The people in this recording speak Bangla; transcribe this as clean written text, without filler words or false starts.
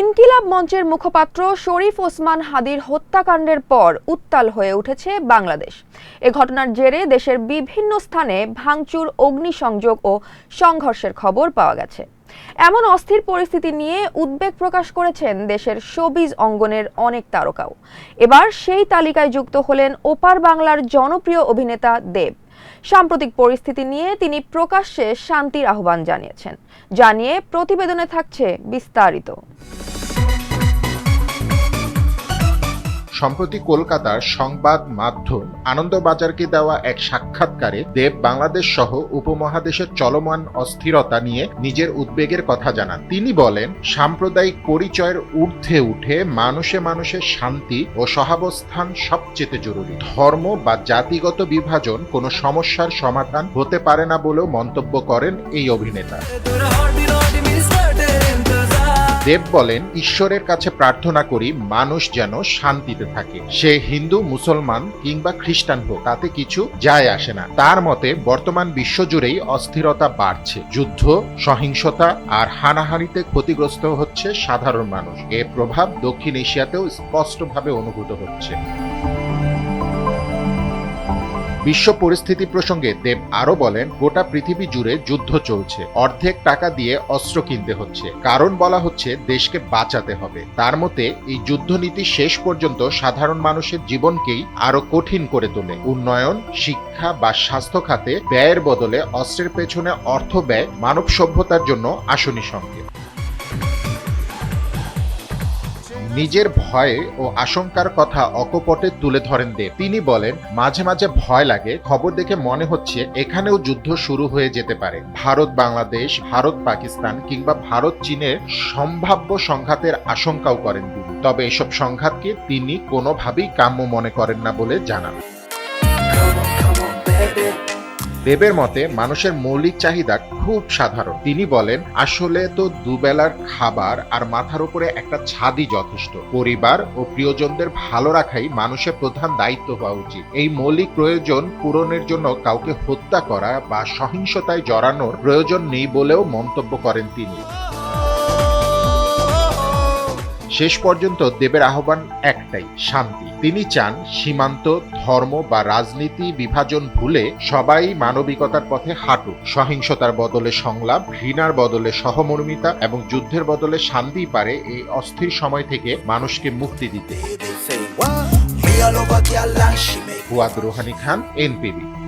ইনকিলাব মঞ্চের মুখপাত্র শরীফ ওসমান হাদির হত্যাকাণ্ডের পর উত্তাল হয়ে উঠেছে বাংলাদেশ। এ ঘটনার জেরে দেশের বিভিন্ন স্থানে ভাঙচুর, অগ্নিসংযোগ ও সংঘর্ষের খবর পাওয়া গেছে। এমন অস্থির পরিস্থিতি নিয়ে উদ্বেগ প্রকাশ করেছেন দেশের শোবিজ অঙ্গনের অনেক তারকাও। এবার সেই তালিকায় যুক্ত হলেন ওপার বাংলার জনপ্রিয় অভিনেতা দেব। সাম্প্রতিক পরিস্থিতি নিয়ে তিনি প্রকাশ্যে শান্তির আহ্বান জানিয়েছেন। জানিয়ে প্রতিবেদনে থাকছে বিস্তারিত। সম্প্রতি কলকাতার সংবাদ মাধ্যম আনন্দবাজারকে দেওয়া এক সাক্ষাৎকারে দেব বাংলাদেশ সহ উপমহাদেশের চলমান অস্থিরতা নিয়ে নিজের উদ্বেগের কথা জানান। তিনি বলেন, সাম্প্রদায়িক পরিচয়ের ঊর্ধ্বে উঠে মানুষে মানুষে শান্তি ও সহাবস্থান সবচেয়ে জরুরি। ধর্ম বা জাতিগত বিভাজন কোনো সমস্যার সমাধান হতে পারে না বলেও মন্তব্য করেন এই অভিনেতা। দেব বলেন, ঈশ্বরের কাছে প্রার্থনা করি মানুষ যেন শান্তিতে থাকে। সে হিন্দু, মুসলমান কিংবা খ্রিস্টান হোক, তাতে কিছু যায় আসে না। তার মতে বর্তমান বিশ্বজুড়েই অস্থিরতা বাড়ছে। যুদ্ধ, সহিংসতা আর হানাহানিতে ক্ষতিগ্রস্ত হচ্ছে সাধারণ মানুষ। এর প্রভাব দক্ষিণ এশিয়াতেও স্পষ্টভাবে অনুভূত হচ্ছে। বিশ্ব পরিস্থিতি প্রসঙ্গে দেব আরো বলেন, গোটা পৃথিবী জুড়ে যুদ্ধ চলছে। অর্ধেক টাকা দিয়ে অস্ত্র কিনতে হচ্ছে। কারণ বলা হচ্ছে দেশকে বাঁচাতে হবে। তার মতে এই যুদ্ধনীতি শেষ পর্যন্ত সাধারণ মানুষের জীবনকেই আরো কঠিন করে তোলে। উন্নয়ন, শিক্ষা বা স্বাস্থ্য খাতে ব্যয়ের বদলে অস্ত্রের পেছনে অর্থ ব্যয় মানব সভ্যতার জন্য আসনি সংকেত। নিজের ভয়ে ও আশঙ্কার কথা অকপটে তুলে ধরেন দেব। তিনি বলেন, মাঝে মাঝে ভয় লাগে। খবর দেখে মনে হচ্ছে এখানেও যুদ্ধ শুরু হয়ে যেতে পারে। ভারত বাংলাদেশ, ভারত পাকিস্তান কিংবা ভারত চীনের সম্ভাব্য সংঘাতের আশঙ্কাও করেন তিনি। তবে এসব সংঘাতকে তিনি কোনোভাবেই কাম্য মনে করেন না বলে জানান। দেবের মতে মানুষের মৌলিক চাহিদা খুব সাধারণ। তিনি বলেন, আসলে তো দুবেলার খাবার আর মাথার উপরে একটা ছাদই যথেষ্ট। পরিবার ও প্রিয়জনদের ভালো রাখাই মানুষের প্রধান দায়িত্ব হওয়া উচিত। এই মৌলিক প্রয়োজন পূরণের জন্য কাউকে হত্যা করা বা সহিংসতায় জড়ানোর প্রয়োজন নেই বলেও মন্তব্য করেন তিনি। শেষ পর্যন্ত দেবের আহ্বান একটাই, শান্তি। তিনি চান সীমান্ত, ধর্ম বা রাজনীতি বিভাজন ভুলে সবাই মানবিকতার পথে হাঁটুক। সহিংসতার বদলে সংলাপ, ঘৃণার বদলে সহমর্মিতা এবং যুদ্ধের বদলে শান্তি পারে এই অস্থির সময় থেকে মানুষকে মুক্তি দিতে। ফুয়াদ রুহানী খান, এনপিবি।